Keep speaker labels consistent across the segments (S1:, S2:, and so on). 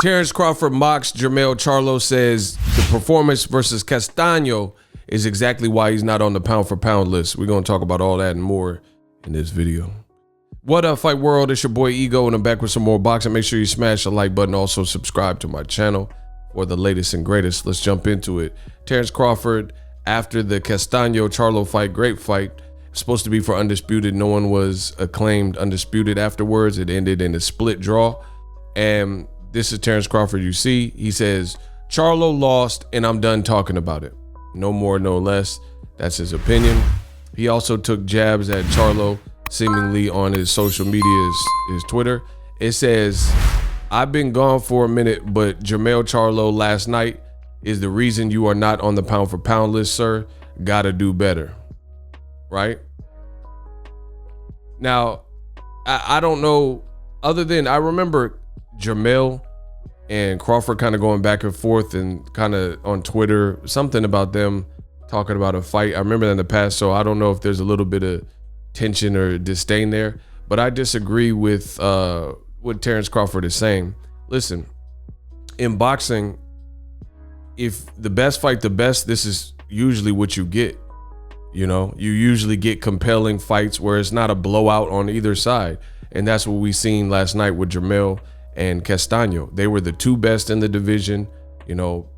S1: Terence Crawford mocks Jermell Charlo, says the performance versus Castano is exactly why he's not on the pound for pound list. We're going to talk about all that and more in this video. What up, Fight World? It's your boy Ego, and I'm back with some more boxing. Make sure you smash the like button. Also subscribe to my channel for the latest and greatest. Let's jump into it. Terence Crawford, after the Castano Charlo fight, great fight, supposed to be for undisputed. No one was acclaimed undisputed afterwards. It ended in a split draw. And this is Terence Crawford. You see, he says, Charlo lost and I'm done talking about it. No more, no less. That's his opinion. He also took jabs at Charlo, seemingly on his social media, his Twitter. It says, I've been gone for a minute, but Jermell Charlo last night is the reason you are not on the pound for pound list, sir. Gotta do better. Right? Now, I don't know, other than I remember Jermell and Crawford kind of going back and forth and kind of on Twitter, something about them talking about a fight. I remember that in the past, so I don't know if there's a little bit of tension or disdain there, but I disagree with what Terence Crawford is saying. Listen, in boxing, if the best fight the best, this is usually what you get. You know, you usually get compelling fights where it's not a blowout on either side. And that's what we seen last night with Jermell and Castano. They were the two best in the division, you know,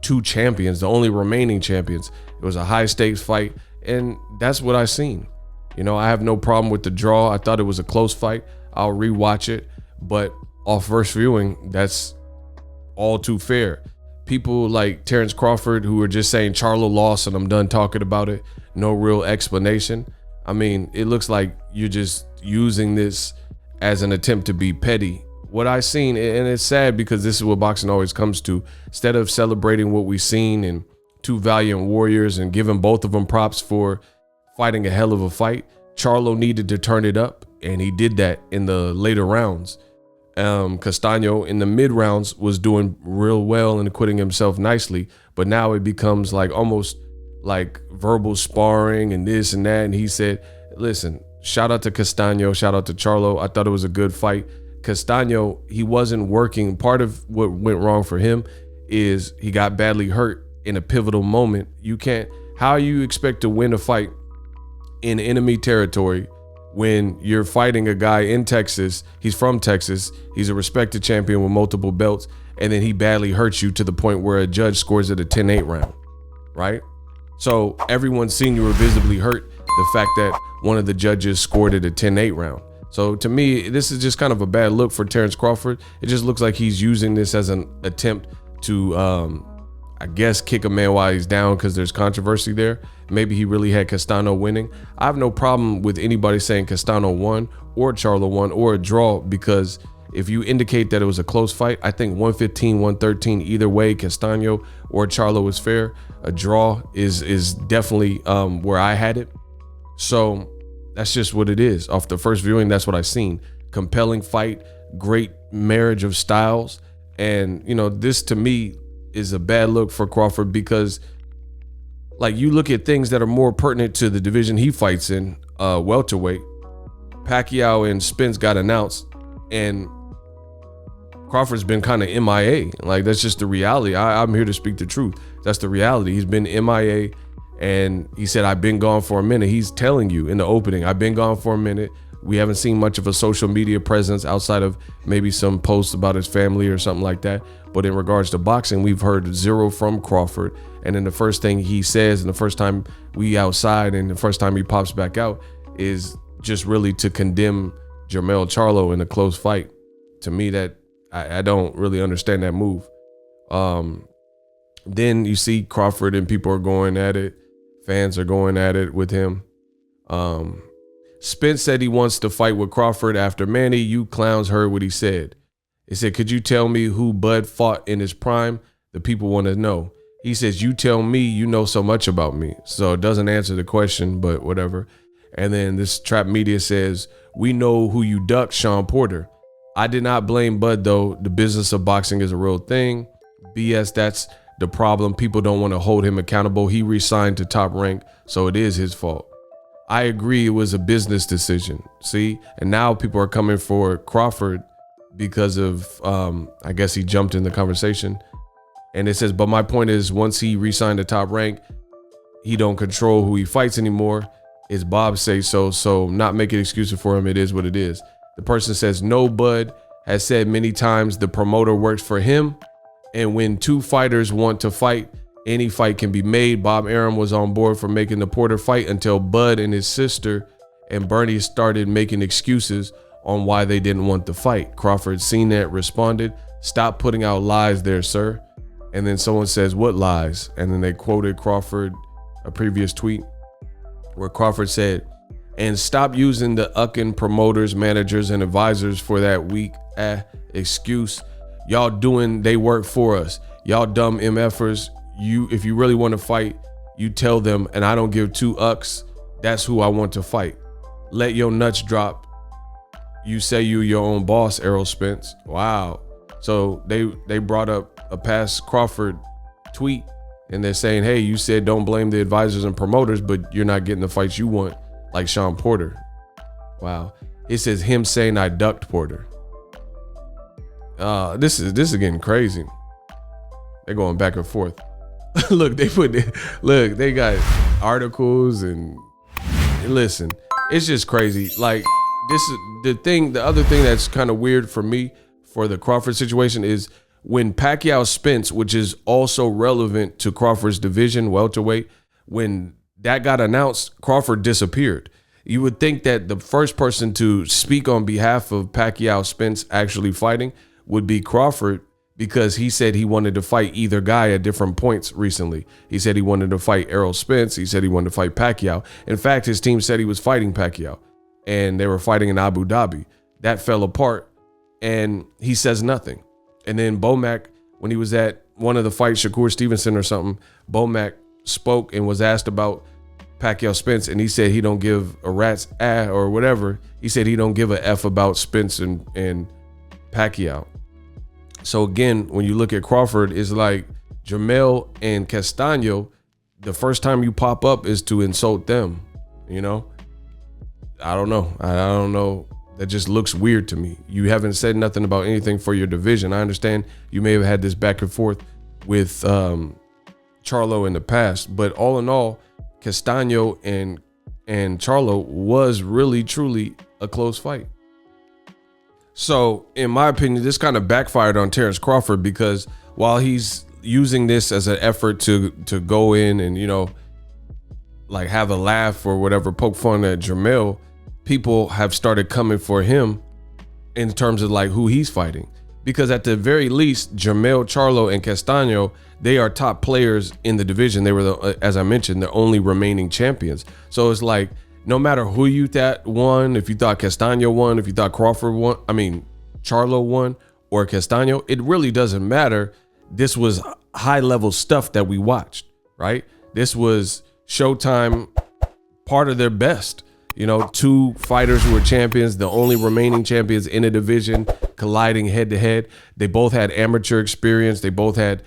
S1: two champions, the only remaining champions. It was a high stakes fight, and that's what I seen. You know, I have no problem with the draw. I thought it was a close fight. I'll rewatch it, but off first viewing, that's all too fair. People like Terence Crawford who are just saying Charlo lost and I'm done talking about it. No real explanation. I mean, it looks like you're just using this as an attempt to be petty. What I seen, and it's sad because this is what boxing always comes to, instead of celebrating what we've seen in two valiant warriors and giving both of them props for fighting a hell of a fight, Charlo needed to turn it up, and he did that in the later rounds. Castano in the mid rounds was doing real well and acquitting himself nicely, but now it becomes like almost like verbal sparring and this and that. And he said, listen, shout out to Castano, shout out to Charlo. I thought it was a good fight. Castano, he wasn't working. Part of what went wrong for him is he got badly hurt in a pivotal moment. You can't, how you expect to win a fight in enemy territory when you're fighting a guy in Texas? He's from Texas. He's a respected champion with multiple belts. And then he badly hurts you to the point where a judge scores it a 10-8 round, right? So everyone's seen you were visibly hurt. The fact that one of the judges scored it a 10-8 round. So to me, this is just kind of a bad look for Terence Crawford. It just looks like he's using this as an attempt to, I guess, kick a man while he's down because there's controversy there. Maybe he really had Castano winning. I have no problem with anybody saying Castano won or Charlo won or a draw, because if you indicate that it was a close fight, I think 115, 113, either way, Castano or Charlo is fair. A draw is definitely where I had it. So that's just what it is. Off the first viewing, that's what I seen. Compelling fight, great marriage of styles. And, you know, this to me is a bad look for Crawford because, like, you look at things that are more pertinent to the division he fights in, welterweight. Pacquiao and Spence got announced, and Crawford's been kind of MIA. Like, that's just the reality. I'm here to speak the truth. That's the reality. He's been MIA, and he said, I've been gone for a minute. He's telling you in the opening, I've been gone for a minute. We haven't seen much of a social media presence outside of maybe some posts about his family or something like that. But in regards to boxing, we've heard zero from Crawford. And then the first thing he says, and the first time we outside and the first time he pops back out, is just really to condemn Jermell Charlo in a close fight. To me, that I don't really understand that move. Then you see Crawford and people are going at it. Fans are going at it with him. Spence said he wants to fight with Crawford after Manny. You clowns heard what he said. He said, could you tell me who Bud fought in his prime? The people want to know. He says, you tell me, you know so much about me. So it doesn't answer the question, but whatever. And then this trap media says, we know who you ducked, Sean Porter. I did not blame Bud, though. The business of boxing is a real thing. BS, that's the problem. People don't want to hold him accountable. He re-signed to Top Rank, so it is his fault. I agree it was a business decision. See, and now people are coming for Crawford because of, I guess he jumped in the conversation. And it says, but my point is, once he re-signed the top rank, he don't control who he fights anymore. It's Bob say so. So not making excuses for him. It is what it is. The person says, no, Bud has said many times the promoter works for him. And when two fighters want to fight, any fight can be made. Bob Arum was on board for making the Porter fight until Bud and his sister and Bernie started making excuses on why they didn't want the fight. Crawford seen that, responded, stop putting out lies there, sir. And then someone says, what lies? And then they quoted Crawford, a previous tweet where Crawford said, and stop using the uckin promoters, managers, and advisors for that weak excuse. Y'all doing they work for us. Y'all dumb MFers. If you really want to fight, you tell them, and I don't give two ucks. That's who I want to fight. Let your nuts drop. You say you your own boss, Errol Spence. Wow. So they brought up a past Crawford tweet, and they're saying, hey, you said don't blame the advisors and promoters, but you're not getting the fights you want, like Sean Porter. Wow. It says him saying I ducked Porter. This is getting crazy. They're going back and forth. Look, they got articles and listen, it's just crazy. Like, this is the other thing that's kind of weird for me for the Crawford situation is when Pacquiao Spence, which is also relevant to Crawford's division, welterweight, when that got announced, Crawford disappeared. You would think that the first person to speak on behalf of Pacquiao Spence actually fighting would be Crawford, because he said he wanted to fight either guy at different points recently. He said he wanted to fight Errol Spence. He said he wanted to fight Pacquiao. In fact, his team said he was fighting Pacquiao, and they were fighting in Abu Dhabi. That fell apart, and he says nothing. And then Bomac, when he was at one of the fights, Shakur Stevenson or something, Bomac spoke and was asked about Pacquiao Spence, and he said he don't give a rat's or whatever. He said he don't give a F about Spence and Pacquiao. So again, when you look at Crawford, it's like Jermell and Castano, the first time you pop up is to insult them, you know? I don't know. I don't know. That just looks weird to me. You haven't said nothing about anything for your division. I understand you may have had this back and forth with Charlo in the past, but all in all, Castano and Charlo was really, truly a close fight. So in my opinion, this kind of backfired on Terence Crawford, because while he's using this as an effort to go in and, you know, like have a laugh or whatever, poke fun at Jermell, people have started coming for him in terms of like who he's fighting. Because at the very least, Jermell Charlo and Castano, they are top players in the division. They were, as I mentioned, the only remaining champions. So it's like, no matter who you thought won, if you thought Castano won, if you thought Crawford won, Charlo won or Castano, it really doesn't matter. This was high level stuff that we watched, right? This was Showtime, part of their best. You know, two fighters who were champions, the only remaining champions in a division, colliding head to head. They both had amateur experience. They both had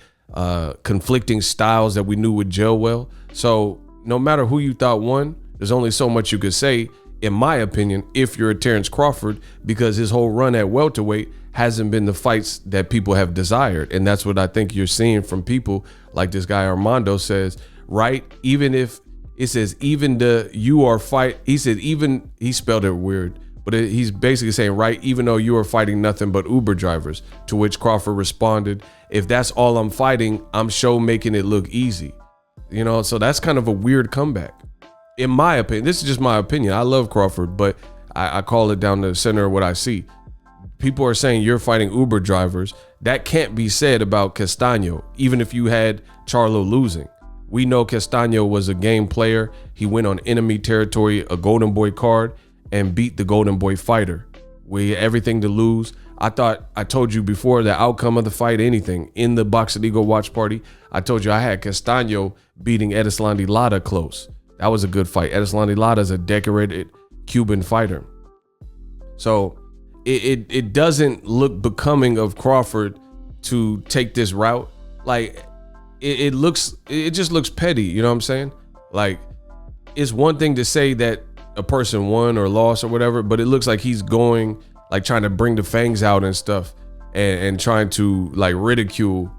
S1: conflicting styles that we knew would gel well. So no matter who you thought won, there's only so much you could say, in my opinion, if you're a Terence Crawford, because his whole run at welterweight hasn't been the fights that people have desired. And that's what I think you're seeing from people like this guy Armando says, right? Even if it says, even the you are fight, he said, even, he spelled it weird, but he's basically saying, right, even though you are fighting nothing but Uber drivers, to which Crawford responded, if that's all I'm fighting, I'm sure making it look easy. You know, so that's kind of a weird comeback. In my opinion, this is just my opinion. I love Crawford, but I call it down to the center of what I see. People are saying you're fighting Uber drivers. That can't be said about Castano, even if you had Charlo losing. We know Castano was a game player. He went on enemy territory, a Golden Boy card, and beat the Golden Boy fighter. We had everything to lose. I told you before the outcome of the fight, anything. In the Boxingego watch party, I told you I had Castano beating Erislandy Lara close. That was a good fight. Erislandy Lara is a decorated Cuban fighter. So it doesn't look becoming of Crawford to take this route. Like it just looks petty. You know what I'm saying? Like, it's one thing to say that a person won or lost or whatever, but it looks like he's going like trying to bring the fangs out and stuff, and trying to like ridicule.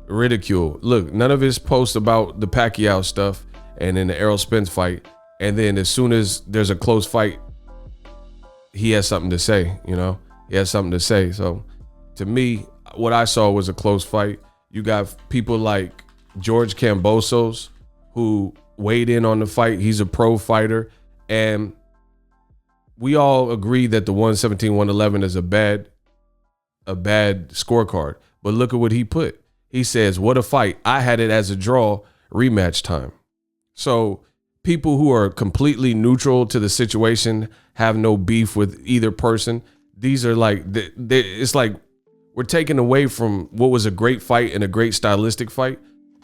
S1: Look, none of his posts about the Pacquiao stuff and then the Errol Spence fight, and then as soon as there's a close fight, he has something to say. He has something to say. So to me, what I saw was a close fight. You got people like George Kambosos, who weighed in on the fight. He's a pro fighter, and we all agree that the 117-111 is a bad scorecard. But look at what he put. He says, "What a fight. I had it as a draw, rematch time." So people who are completely neutral to the situation, have no beef with either person. These are like, it's like we're taking away from what was a great fight and a great stylistic fight.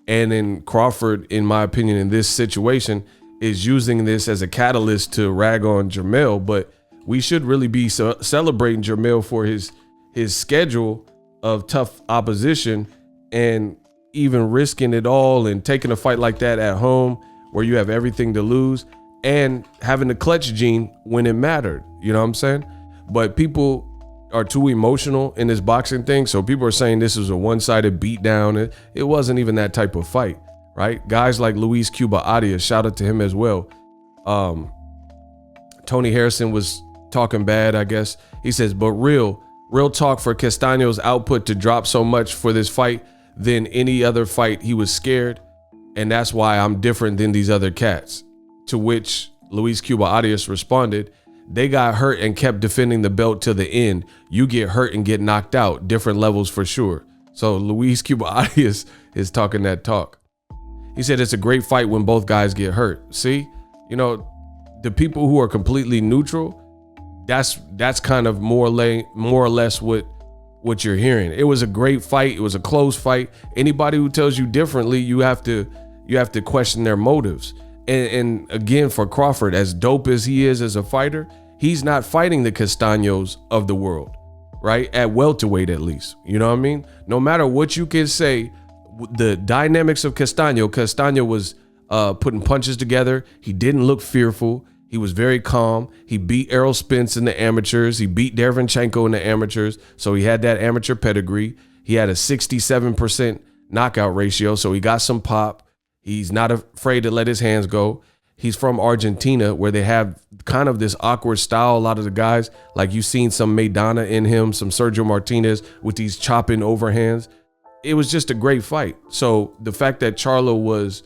S1: And then Crawford, in my opinion, in this situation, is using this as a catalyst to rag on Jermell. But we should really be celebrating Jermell for his schedule of tough opposition, and even risking it all and taking a fight like that at home where you have everything to lose, and having the clutch gene when it mattered. You know what I'm saying? But people are too emotional in this boxing thing. So people are saying this was a one-sided beatdown. It wasn't even that type of fight, right? Guys like Luis Cuba Arias, shout out to him as well. Tony Harrison was talking bad, I guess. He says, but real talk, for Castano's output to drop so much for this fight than any other fight, he was scared. And that's why I'm different than these other cats. To which Luis Cuba Arias responded, they got hurt and kept defending the belt to the end. You get hurt and get knocked out. Different levels for sure. So Luis Cuba Arias is talking that talk. He said it's a great fight when both guys get hurt. See, the people who are completely neutral, that's kind of more or less what you're hearing. It was a great fight. It was a close fight. Anybody who tells you differently, you have to question their motives. And again, for Crawford, as dope as he is as a fighter, he's not fighting the Castanos of the world, right? At welterweight, at least. You know what I mean? No matter what you can say, the dynamics of Castano was putting punches together. He didn't look fearful. He was very calm. He beat Errol Spence in the amateurs. He beat Derevyanchenko in the amateurs. So he had that amateur pedigree. He had a 67% knockout ratio. So he got some pop. He's not afraid to let his hands go. He's from Argentina, where they have kind of this awkward style. A lot of the guys, like you've seen some Maidana in him, some Sergio Martinez with these chopping overhands. It was just a great fight. So the fact that Charlo was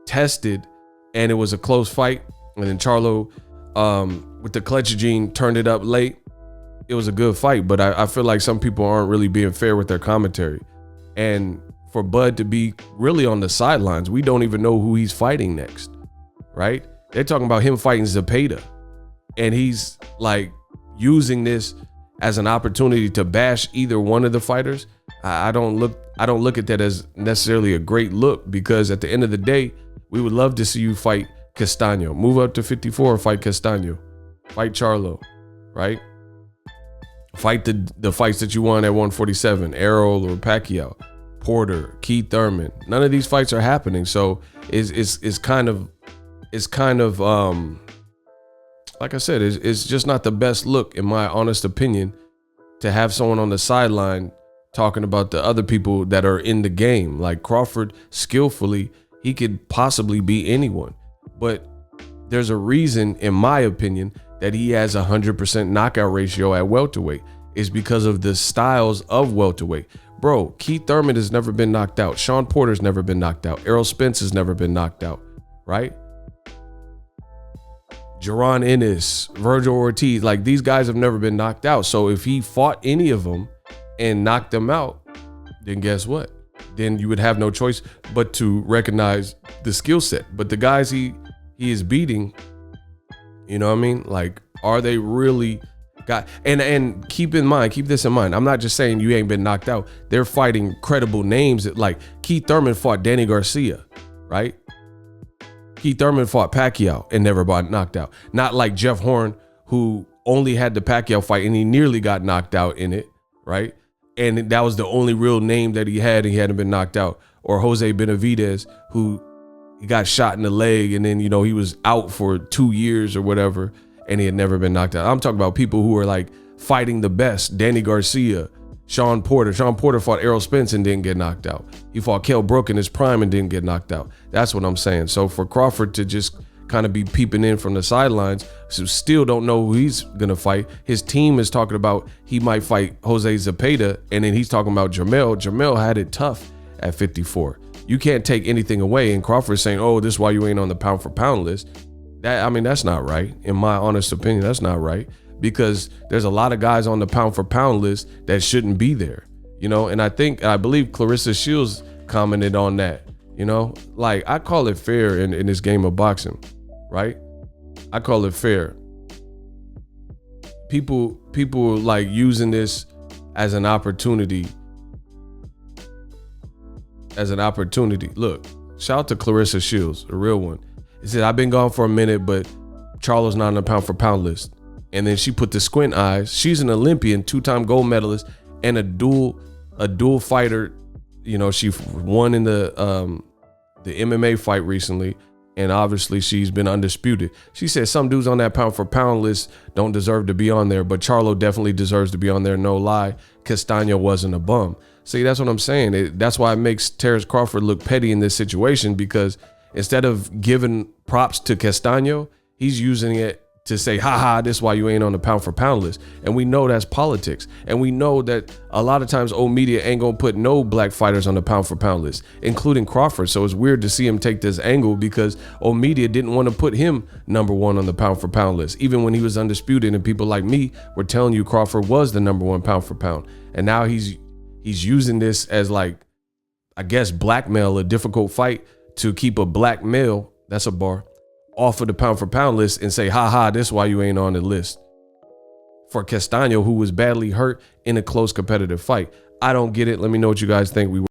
S1: tested and it was a close fight, and then Charlo with the clutch gene turned it up late, it was a good fight. But I feel like some people aren't really being fair with their commentary. And for Bud to be really on the sidelines, we don't even know who he's fighting next, right? They're talking about him fighting Zepeda, and he's like using this as an opportunity to bash either one of the fighters. I don't look at that as necessarily a great look, because at the end of the day, we would love to see you fight Castano, move up to 54, fight Castano, fight Charlo, right? Fight the fights that you won at 147, Errol or Pacquiao, Porter, Keith Thurman. None of these fights are happening. So it's kind of like I said, it's just not the best look, in my honest opinion, to have someone on the sideline talking about the other people that are in the game. Like Crawford, skillfully, he could possibly be anyone. But there's a reason, in my opinion, that he has 100% knockout ratio at welterweight. Is because of the styles of welterweight. Bro, Keith Thurman has never been knocked out. Sean Porter's never been knocked out. Errol Spence has never been knocked out, right? Jaron Ennis, Virgil Ortiz, like these guys have never been knocked out. So if he fought any of them and knocked them out, then guess what? Then you would have no choice but to recognize the skill set. But the guys he is beating, you know what I mean? Like, are they really got, and keep this in mind. I'm not just saying you ain't been knocked out. They're fighting credible names that, like, Keith Thurman fought Danny Garcia, right? Keith Thurman fought Pacquiao and never got knocked out. Not like Jeff Horn, who only had the Pacquiao fight and he nearly got knocked out in it, right? And that was the only real name that he had, and he hadn't been knocked out. Or Jose Benavidez, who he got shot in the leg and then, he was out for 2 years or whatever, and he had never been knocked out. I'm talking about people who are like fighting the best. Danny Garcia, Sean Porter. Sean Porter fought Errol Spence and didn't get knocked out. He fought Kell Brook in his prime and didn't get knocked out. That's what I'm saying. So for Crawford to just kind of be peeping in from the sidelines, so still don't know who he's gonna fight. His team is talking about he might fight Jose Zepeda, and then he's talking about Jermell. Jermell had it tough at 54. You can't take anything away. And Crawford's saying, oh, this is why you ain't on the pound for pound list. That's not right. In my honest opinion, that's not right, because there's a lot of guys on the pound for pound list that shouldn't be there, you know? And I believe Clarissa Shields commented on that, you know? Like, I call it fair in this game of boxing, right? I call it fair. People like using this as an opportunity. Look, shout out to Clarissa Shields, a real one. He said, I've been gone for a minute, but Charlo's not on the pound for pound list. And then she put the squint eyes. She's an Olympian, 2-time gold medalist, and a dual fighter. You know, she won in the MMA fight recently, and obviously she's been undisputed. She said some dudes on that pound for pound list don't deserve to be on there, but Charlo definitely deserves to be on there, no lie. Castano wasn't a bum. See, that's what I'm saying. That's why it makes Terence Crawford look petty in this situation, because instead of giving props to Castano, he's using it to say, haha, this is why you ain't on the pound for pound list. And we know that's politics. And we know that a lot of times old media ain't gonna put no black fighters on the pound for pound list, including Crawford. So it's weird to see him take this angle, because old media didn't want to put him #1 on the pound for pound list, even when he was undisputed and people like me were telling you Crawford was the #1 pound for pound. And now he's using this as, like, I guess, blackmail, a difficult fight, to keep a black male, that's a bar, off of the pound for pound list and say, haha, this is why you ain't on the list. For Castano, who was badly hurt in a close competitive fight. I don't get it. Let me know what you guys think.